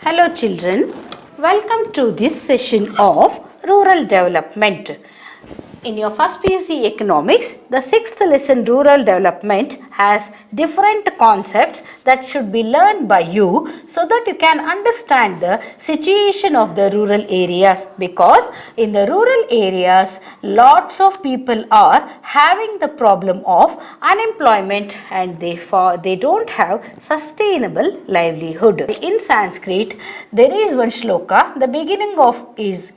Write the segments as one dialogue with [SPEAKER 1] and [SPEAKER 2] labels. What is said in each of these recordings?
[SPEAKER 1] Hello children, welcome to this session of Rural Development. In your first PUC Economics, the 6th lesson Rural Development has different concepts that should be learned by you so that you can understand the situation of the rural areas, because in the rural areas lots of people are having the problem of unemployment and they don't have sustainable livelihood. In Sanskrit there is one shloka, the beginning of is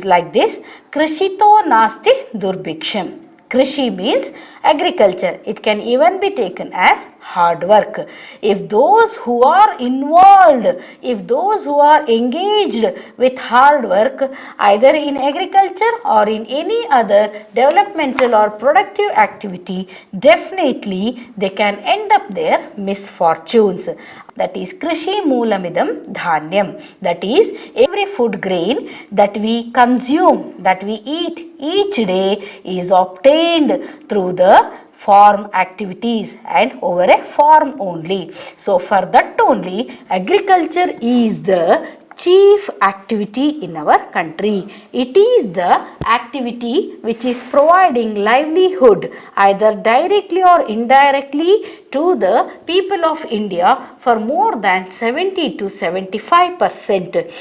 [SPEAKER 1] like this: Krishito nasti durbhiksham. Krishi means agriculture. It can even be taken as hard work. If those who are involved, if those who are engaged with hard work either in agriculture or in any other developmental or productive activity, definitely they can end up their misfortunes. That is Krishi Moolamidam Dhanyam. That is, every food grain that we consume, that we eat each day is obtained through the farm activities and over a farm only. So for that only, agriculture is the chief activity in our country. It is the activity which is providing livelihood either directly or indirectly to the people of India for more than 70 to 75%.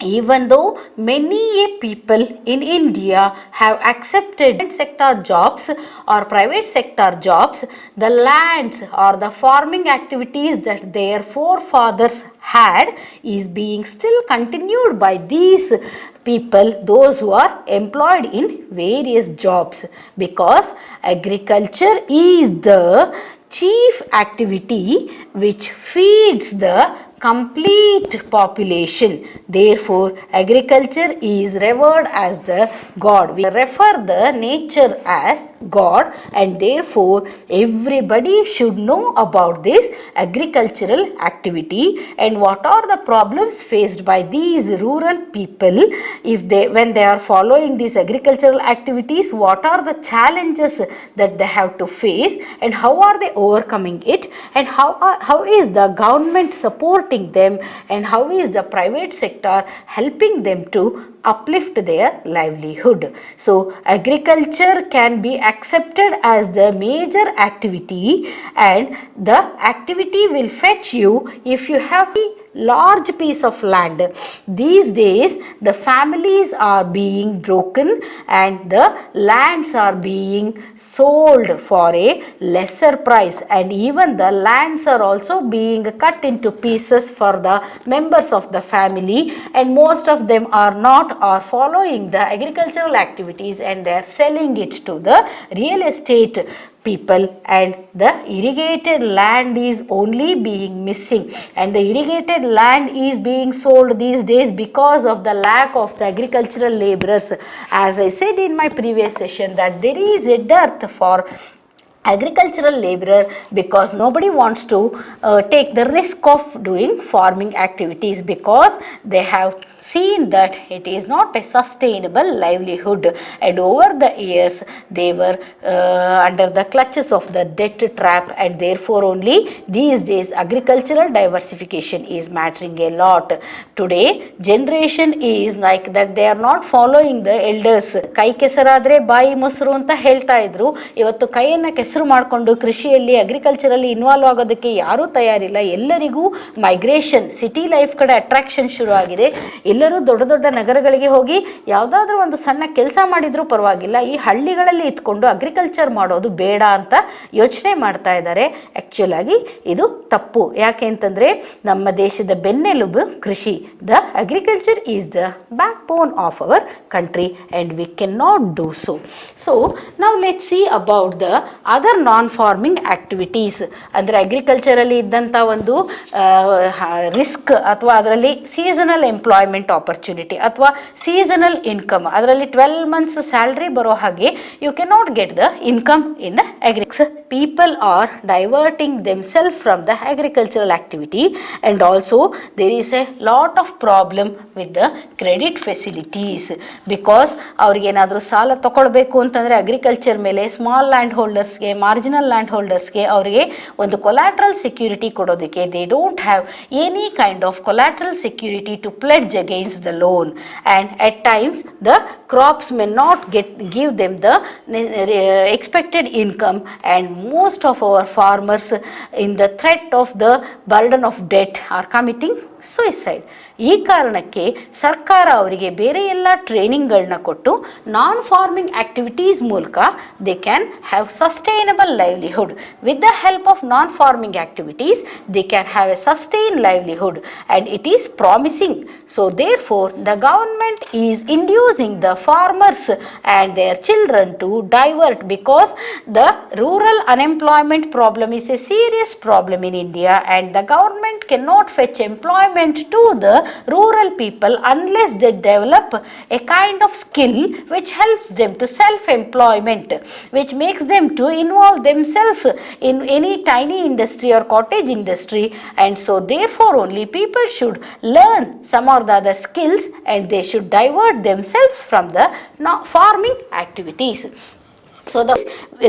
[SPEAKER 1] Even though many people in India have accepted sector jobs or private sector jobs, the lands or the farming activities that their forefathers had is being still continued by these people, those who are employed in various jobs, because agriculture is the chief activity which feeds the complete population. Therefore, agriculture is revered as the God. We refer the nature as God, and therefore everybody should know about this agricultural activity and what are the problems faced by these rural people when they are following these agricultural activities, what are the challenges that they have to face and how are they overcoming it, and how is the government supporting them and how is the private sector helping them to uplift their livelihood. So agriculture can be accepted as the major activity, and the activity will fetch you if you have a large piece of land. These days the families are being broken and the lands are being sold for a lesser price, and even the lands are also being cut into pieces for the members of the family, and most of them are following the agricultural activities and they are selling it to the real estate people, and the irrigated land is only being missing, and the irrigated land is being sold these days because of the lack of the agricultural laborers. As I said in my previous session that there is a dearth for agricultural laborer because nobody wants to take the risk of doing farming activities because they have seen that it is not a sustainable livelihood, and over the years they were under the clutches of the debt trap, and therefore only these days agricultural diversification is mattering a lot. Today generation is like that, they are not following the elders. ಕೈ ಕೆಸರಾದ್ರೆ ಬಾಯಿ ಮೊಸರು ಅಂತ ಹೇಳ್ತಾ ಇದ್ರು. ಇವತ್ತು ಕೈಯನ್ನು ಕೆಸರು ಮಾಡಿಕೊಂಡು ಕೃಷಿಯಲ್ಲಿ ಅಗ್ರಿಕಲ್ಚರಲ್ಲಿ ಇನ್ವಾಲ್ವ್ ಆಗೋದಕ್ಕೆ ಯಾರೂ ತಯಾರಿಲ್ಲ. ಎಲ್ಲರಿಗೂ ಮೈಗ್ರೇಷನ್, ಸಿಟಿ ಲೈಫ್ ಕಡೆ ಅಟ್ರಾಕ್ಷನ್ ಶುರು ಆಗಿದೆ. ಎಲ್ಲರೂ ದೊಡ್ಡ ದೊಡ್ಡ ನಗರಗಳಿಗೆ ಹೋಗಿ ಯಾವುದಾದ್ರೂ ಒಂದು ಸಣ್ಣ ಕೆಲಸ ಮಾಡಿದ್ರೂ ಪರವಾಗಿಲ್ಲ, ಈ ಹಳ್ಳಿಗಳಲ್ಲಿ ಇದ್ಕೊಂಡು ಅಗ್ರಿಕಲ್ಚರ್ ಮಾಡೋದು ಬೇಡ ಅಂತ ಯೋಚನೆ ಮಾಡ್ತಾ ಇದ್ದಾರೆ. ಆ್ಯಕ್ಚುಲ್ ಆಗಿ ಇದು ತಪ್ಪು. ಯಾಕೆ ಅಂತಂದರೆ ನಮ್ಮ ದೇಶದ ಬೆನ್ನೆಲುಬು ಕೃಷಿ. The agriculture is the backbone of our country and we can not do so. So ನಾವು let see about the other non farming activities. ಅಂದರೆ ಅಗ್ರಿಕಲ್ಚರಲ್ಲಿ ಇದ್ದಂಥ ಒಂದು ರಿಸ್ಕ್ ಅಥವಾ ಅದರಲ್ಲಿ ಸೀಸನಲ್ ಎಂಪ್ಲಾಯ್ಮೆಂಟ್ ಆಪರ್ಚುನಿಟಿ ಅಥವಾ ಸೀಸನಲ್ ಇನ್ಕಮ್, ಅದರಲ್ಲಿ 12 months ಸ್ಯಾಲ್ರಿ ಬರೋ ಹಾಗೆ you can not get the income in agriculture people are diverting themselves from the agricultural activity, and also there is a lot of problem with the credit facilities because ಅವ್ರಿಗೆ ಏನಾದರೂ ಸಾಲ ತಗೊಳ್ಬೇಕು ಅಂತಂದರೆ agriculture ಮೇಲೆ small land ಹೋಲ್ಡರ್ಸ್ಗೆ, marginal land ಹೋಲ್ಡರ್ಸ್ಗೆ ಅವರಿಗೆ ಒಂದು ಕೊಲಾಟ್ರಲ್ ಸೆಕ್ಯೂರಿಟಿ ಕೊಡೋದಕ್ಕೆ they don't have any kind of collateral security to pledge against the loan, and at times the crops may not give them the expected income, and most of our farmers in the threat of the burden of debt are committing suicide. ಈ ಕಾರಣಕ್ಕೆ ಸರ್ಕಾರ ಅವರಿಗೆ ಬೇರೆ ಎಲ್ಲ ಟ್ರೈನಿಂಗ್ಗಳನ್ನ ಕೊಟ್ಟು non farming activities ಮೂಲಕ they can have sustainable livelihood. With the help of non farming activities they can have a sustain livelihood and it is promising. So therefore the government is inducing the farmers and their children to divert, because the rural unemployment problem is a serious problem in India, and the government cannot fetch employment to the rural people unless they develop a kind of skill which helps them to self-employment, which makes them to involve themselves in any tiny industry or cottage industry. And so therefore only people should learn some or the other skills, and they should divert themselves from the farming activities. So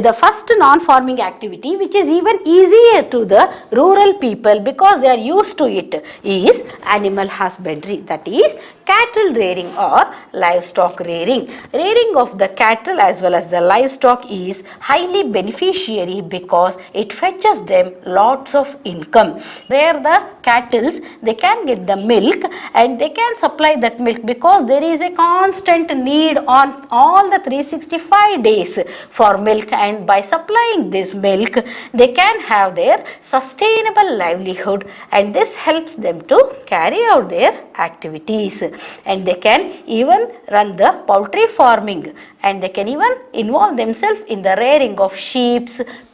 [SPEAKER 1] the first non-farming activity, which is even easier to the rural people because they are used to it, is animal husbandry, that is cattle rearing or livestock rearing. Rearing of the cattle as well as the livestock is highly beneficiary because it fetches them lots of income. Where the cattle, they can get the milk and they can supply that milk because there is a constant need on all the 365 days for milk, and by supplying this milk they can have their sustainable livelihood, and this helps them to carry out their activities, and they can even run the poultry farming, and they can even involve themselves in the rearing of sheep,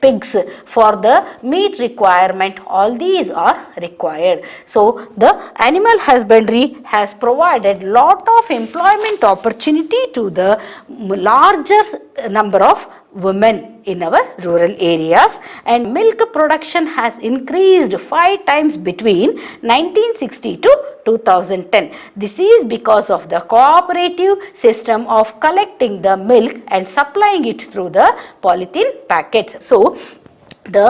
[SPEAKER 1] pigs for the meat requirement. All these are required. So the animal husbandry has provided lot of employment opportunity to the larger number of women in our rural areas, and milk production has increased 5 times between 1960 to 2010. This is because of the cooperative system of collecting the milk and supplying it through the polythene packets. So the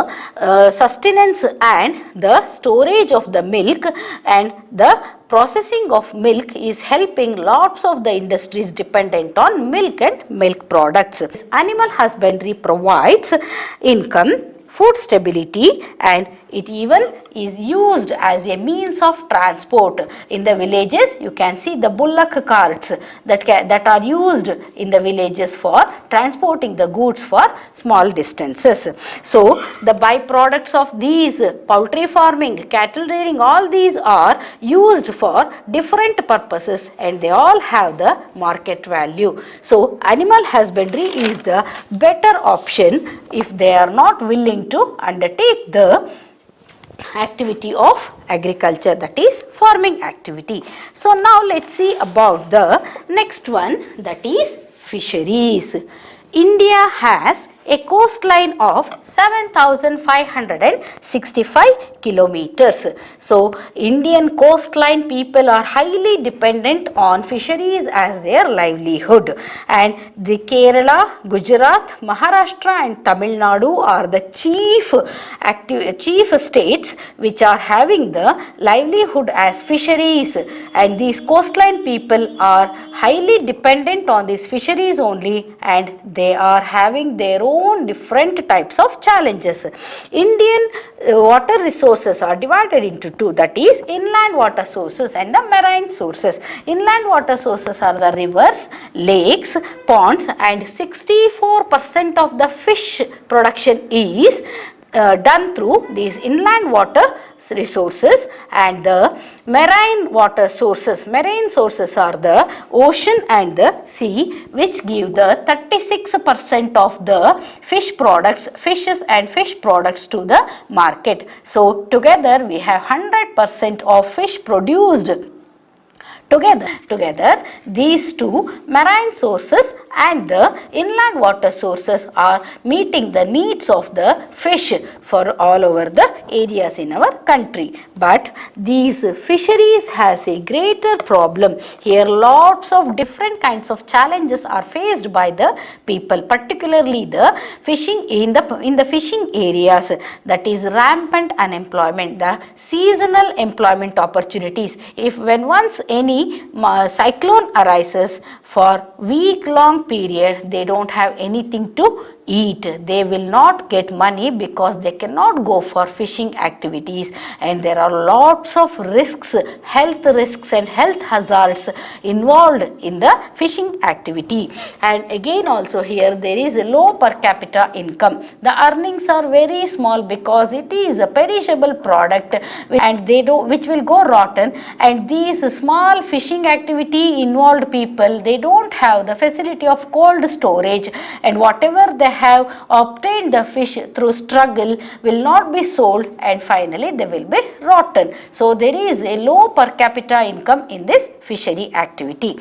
[SPEAKER 1] sustenance and the storage of the milk and the processing of milk is helping lots of the industries dependent on milk and milk products. Animal husbandry provides income, food stability, and it even is used as a means of transport. In the villages you can see the bullock carts that are used in the villages for transporting the goods for small distances. So the byproducts of these poultry farming, cattle rearing, all these are used for different purposes, and they all have the market value. So animal husbandry is the better option if they are not willing to undertake the activity of agriculture, that is farming activity. So now let's see about the next one, that is fisheries. India has a coastline of 7,565 kilometers. So Indian coastline people are highly dependent on fisheries as their livelihood, and the Kerala, Gujarat, Maharashtra and Tamil Nadu are the chief states which are having the livelihood as fisheries, and these coastline people are highly dependent on these fisheries only, and they are having their own different types of challenges. Indian water resources are divided into two, that is inland water sources and the marine sources. Inland water sources are the rivers, lakes, ponds, and 64% of the fish production is done through these inland water resources, and the marine water sources. Marine sources are the ocean and the sea, which give the 36% of the fishes and fish products to the market. So together we have 100% of fish produced. Together these two marine sources and the inland water sources are meeting the needs of the fish for all over the areas in our country. But these fisheries has a greater problem. Here lots of different kinds of challenges are faced by the people, particularly the fishing in the fishing areas, that is rampant unemployment, the seasonal employment opportunities. If when once any cyclone arises for week long period, they don't have anything to eat. They will not get money because they cannot go for fishing activities, and there are lots of risks, health risks and health hazards involved in the fishing activity. And again also here there is a low per capita income. The earnings are very small because it is a perishable product and which will go rotten, and these small fishing activity involved people, they don't have the facility of cold storage, and whatever they have obtained the fish through struggle will not be sold, and finally they will be rotten. So there is a low per capita income in this fishery activity.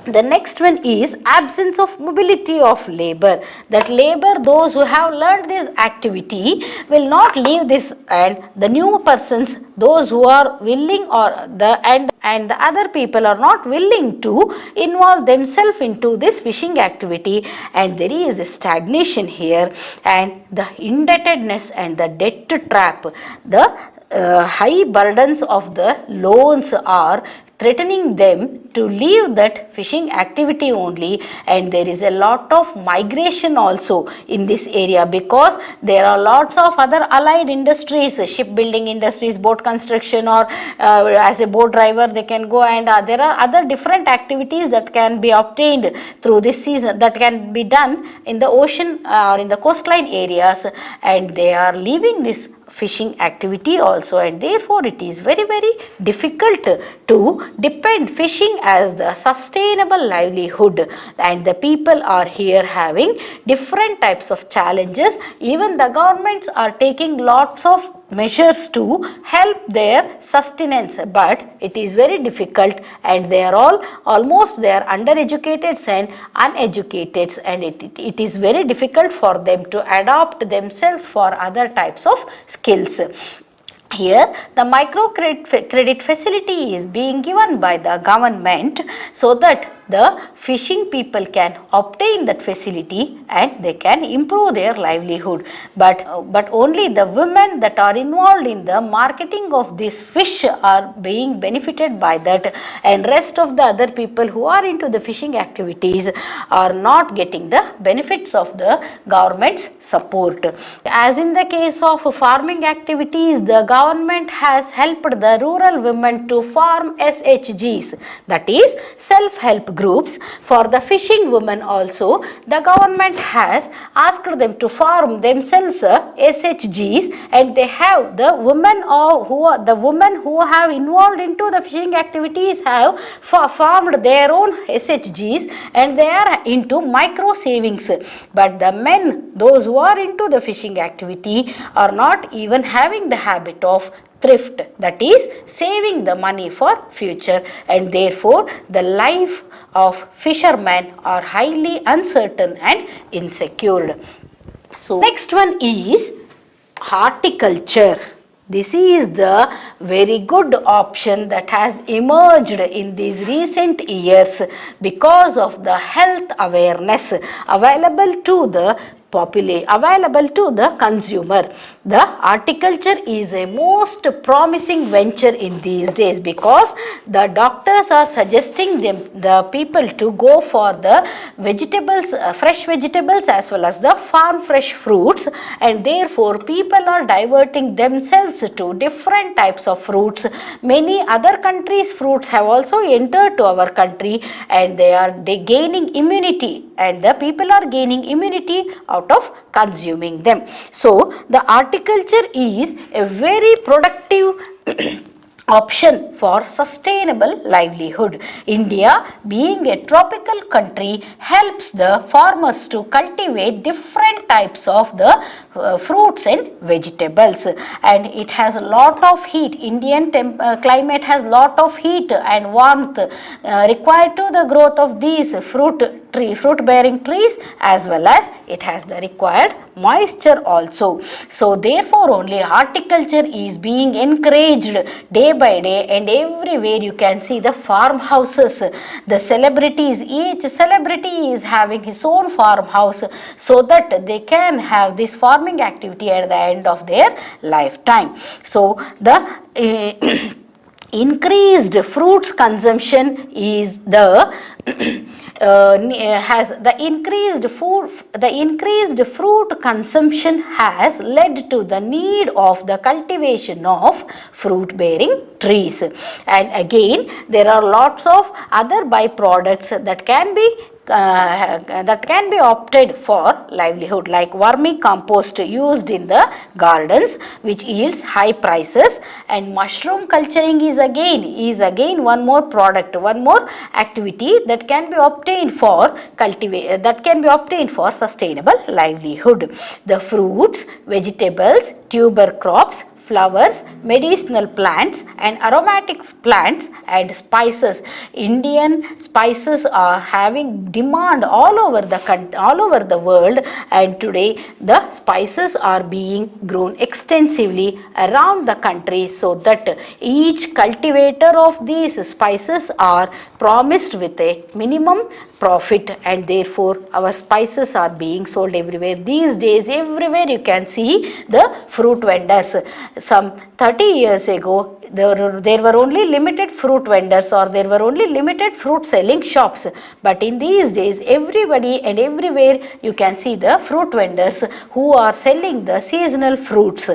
[SPEAKER 1] The next one is absence of mobility of labor. That labor, those who have learned this activity will not leave this, and the new persons, those who are willing or the other people are not willing to involve themselves into this fishing activity, and there is a stagnation here, and the indebtedness and the debt trap, the high burdens of the loans are threatening them to leave that fishing activity only, and there is a lot of migration also in this area because there are lots of other allied industries, shipbuilding industries, boat construction, or as a boat driver they can go, and there are other different activities that can be obtained through this season, that can be done in the ocean or in the coastline areas, and they are leaving this fishing activity also, and therefore it is very difficult to depend fishing as the sustainable livelihood, and the people are here having different types of challenges. Even the governments are taking lots of measures to help their sustenance, but it is very difficult, and they are almost they are undereducated and uneducated, and it is very difficult for them to adapt themselves for other types of skills. Here the microcredit facility is being given by the government so that the fishing people can obtain that facility and they can improve their livelihood. But only the women that are involved in the marketing of this fish are being benefited by that, and rest of the other people who are into the fishing activities are not getting the benefits of the government's support. As in the case of farming activities, the government has helped the rural women to form SHGs, that is self-help groups. For the fishing women also, the government has asked them to form themselves SHGs, and they have the women who have involved into the fishing activities have formed their own SHGs, and they are into micro savings. But the men, those who are into the fishing activity, are not even having the habit of thrift, that is saving the money for future, and therefore the life of fishermen are highly uncertain and insecure. So next one is horticulture. This is the very good option that has emerged in these recent years because of the health awareness available to the consumer. The horticulture is a most promising venture in these days because the doctors are suggesting the people to go for the vegetables, fresh vegetables as well as the farm fresh fruits, and therefore people are diverting themselves to different types of fruits. Many other countries' fruits have also entered to our country, and they are gaining immunity, and the people are gaining immunity out of consuming them. So the horticulture is a very productive option for sustainable livelihood. India, being a tropical country, helps the farmers to cultivate different types of the fruits and vegetables, and it has a lot of heat. Indian climate has lot of heat and warmth required to the growth of these fruit fruit bearing trees, as well as it has the required moisture also. So therefore only horticulture is being encouraged day by day, and everywhere you can see the farmhouses, the celebrities, each celebrity is having his own farmhouse, so that they can have this farming activity at the end of their lifetime. So the increased fruits consumption is the has the increased fruit consumption has led to the need of the cultivation of fruit bearing trees. And again there are lots of other byproducts that can be opted for livelihood, like vermicompost used in the gardens, which yields high prices, and mushroom culturing is again one more product, one more activity that can be obtained for sustainable livelihood. The fruits, vegetables, tuber crops, flowers, medicinal plants and aromatic plants and spices. Indian spices are having demand all over the world, and today the spices are being grown extensively around the country, so that each cultivator of these spices are promised with a minimum profit, and therefore our spices are being sold everywhere. These days everywhere you can see the fruit vendors. Some 30 years ago there were only limited fruit vendors, or there were only limited fruit selling shops, but in these days everybody and everywhere you can see the fruit vendors who are selling the seasonal fruits.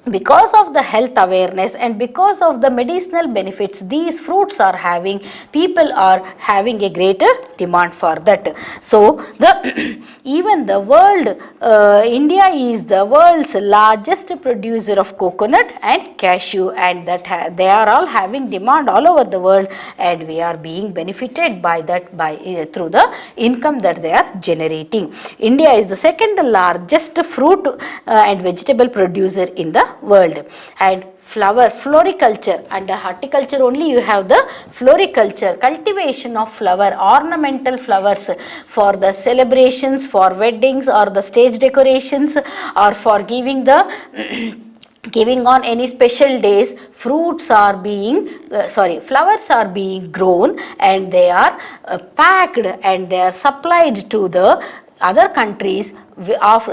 [SPEAKER 1] Because of the health awareness and because of the medicinal benefits these fruits are having, people are having a greater demand for that. So even the world, India is the world's largest producer of coconut and cashew, and that they are all having demand all over the world, and we are being benefited by that through the income that they are generating. India is the second largest fruit and vegetable producer in the world. And floriculture, under horticulture only you have the floriculture, cultivation of flower, ornamental flowers for the celebrations, for weddings or the stage decorations, or for giving on any special days. Flowers are being grown, and they are packed and they are supplied to the other countries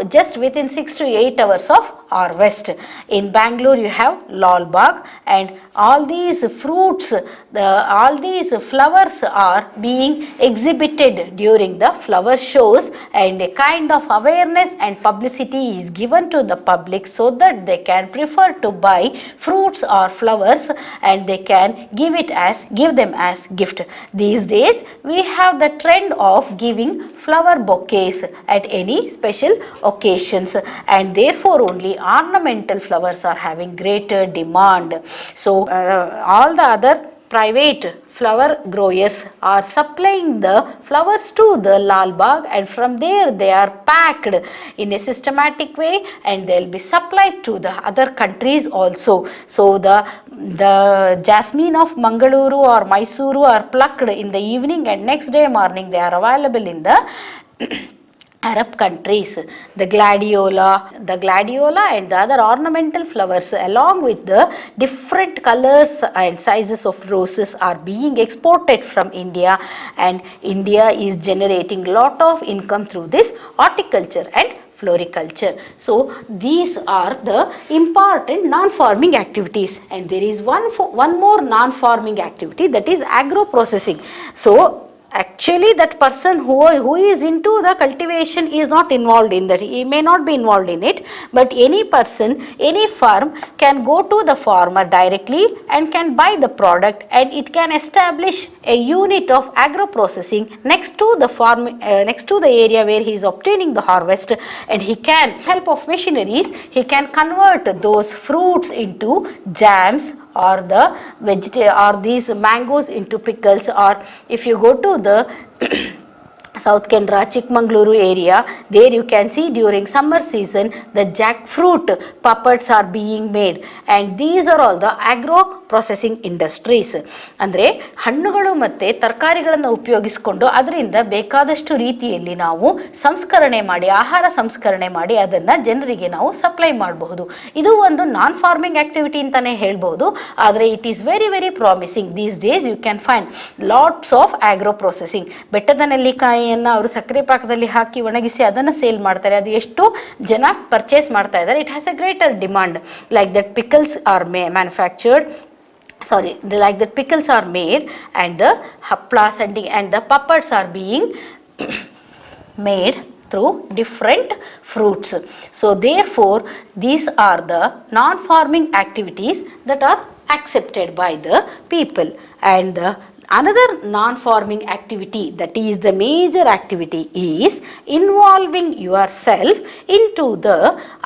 [SPEAKER 1] just within 6 to 8 hours of harvest. In Bangalore you have Lal Bagh, and all these fruits, all these flowers are being exhibited during the flower shows, and a kind of awareness and publicity is given to the public so that they can prefer to buy fruits or flowers, and they can give them as gift. These days we have the trend of giving flower bouquets at any special occasions, and therefore only ornamental flowers are having greater demand. So all the other private flower growers are supplying the flowers to the Lal Bagh, and from there they are packed in a systematic way, and they will be supplied to the other countries also. So the jasmine of Mangaluru or Mysuru are plucked in the evening, and next day morning they are available in the Arab countries. The gladiola and the other ornamental flowers, along with the different colors and sizes of roses, are being exported from India, and India is generating lot of income through this horticulture and floriculture. So these are the important non-farming activities, and there is one more non-farming activity, that is agro-processing. So actually that person who is into the cultivation is not involved in that, he may not be involved in it, but any person, any farm can go to the farmer directly and can buy the product, and it can establish a unit of agro-processing next to the farm, next to the area where he is obtaining the harvest, and he can, with help of machineries, he can convert those fruits into jams, or these mangoes into pickles. Or if you go to the South Kendra, Chikmagaluru area, there you can see during summer season the jackfruit puppets are being made, and these are all the agro processing industries. ಅಂದರೆ ಹಣ್ಣುಗಳು ಮತ್ತು ತರಕಾರಿಗಳನ್ನು ಉಪಯೋಗಿಸಿಕೊಂಡು ಅದರಿಂದ ಬೇಕಾದಷ್ಟು ರೀತಿಯಲ್ಲಿ ನಾವು ಸಂಸ್ಕರಣೆ ಮಾಡಿ, ಆಹಾರ ಸಂಸ್ಕರಣೆ ಮಾಡಿ ಅದನ್ನು ಜನರಿಗೆ ನಾವು ಸಪ್ಲೈ ಮಾಡಬಹುದು. ಇದು ಒಂದು ನಾನ್ ಫಾರ್ಮಿಂಗ್ ಆಕ್ಟಿವಿಟಿ ಅಂತಲೇ ಹೇಳ್ಬೋದು. ಆದರೆ it is very very promising. These days you can find lots of agro processing. ಬೆಟ್ಟದ ನೆಲ್ಲಿಕಾಯಿಯನ್ನು ಅವರು ಸಕ್ಕರೆ ಪಾಕದಲ್ಲಿ ಹಾಕಿ ಒಣಗಿಸಿ ಅದನ್ನು ಸೇಲ್ ಮಾಡ್ತಾರೆ. ಅದು ಎಷ್ಟು ಜನ ಪರ್ಚೇಸ್ ಮಾಡ್ತಾ ಇದ್ದಾರೆ. It has A greater demand. Like that pickles are manufactured, like that pickles are made, and the haplas and the papads are being made through different fruits. So therefore these are the non-farming activities that are accepted by the people. And the another non-farming activity, that is the major activity, is involving yourself into the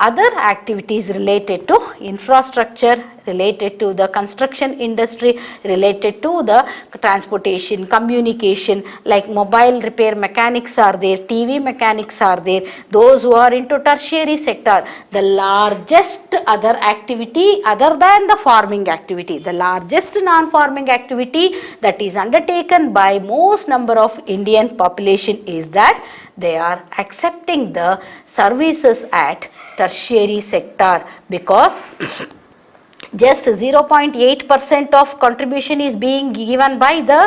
[SPEAKER 1] other activities related to infrastructure, related to the construction industry, related to the transportation, communication, like mobile repair mechanics are there, TV mechanics are there. Those who are into tertiary sector, the largest other activity other than the farming activity, the largest non-farming activity that is undertaken by most number of Indian population is that they are accepting the services at tertiary sector, because just 0.8% of contribution is being given by the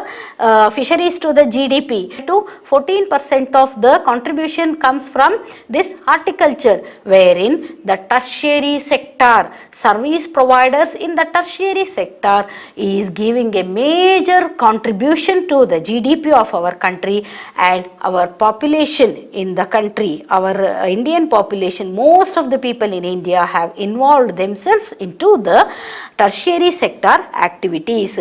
[SPEAKER 1] fisheries to the GDP. To 14% of the contribution comes from this horticulture, wherein the tertiary sector, service providers in the tertiary sector is giving a major contribution to the GDP of our country and our population in the country. Our Indian population, most of the people in India have involved themselves into the tertiary sector activities.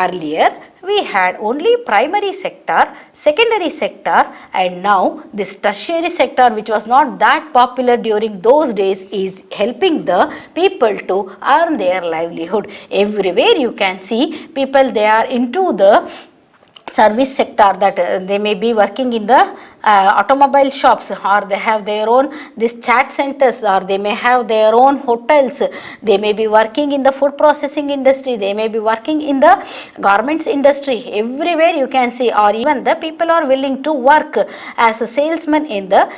[SPEAKER 1] Earlier we had only primary sector, secondary sector, and now this tertiary sector, which was not that popular during those days, is helping the people to earn their livelihood. Everywhere you can see people, they are into the service sector, that they may be working in the automobile shops, or they have their own this chat centers, or they may have their own hotels. They may be working in the food processing industry, they may be working in the garments industry. Everywhere you can see, or even the people are willing to work as a salesman in the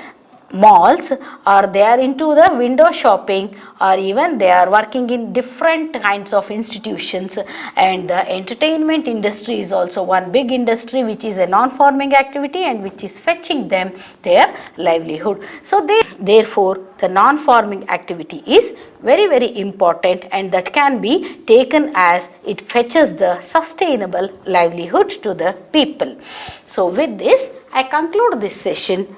[SPEAKER 1] malls, or they are into the window shopping, or even they are working in different kinds of institutions. And the entertainment industry is also one big industry, which is a non-farming activity and which is fetching them their livelihood. So therefore the non-farming activity is very very important, and that can be taken as it fetches the sustainable livelihood to the people. So with this I conclude this session.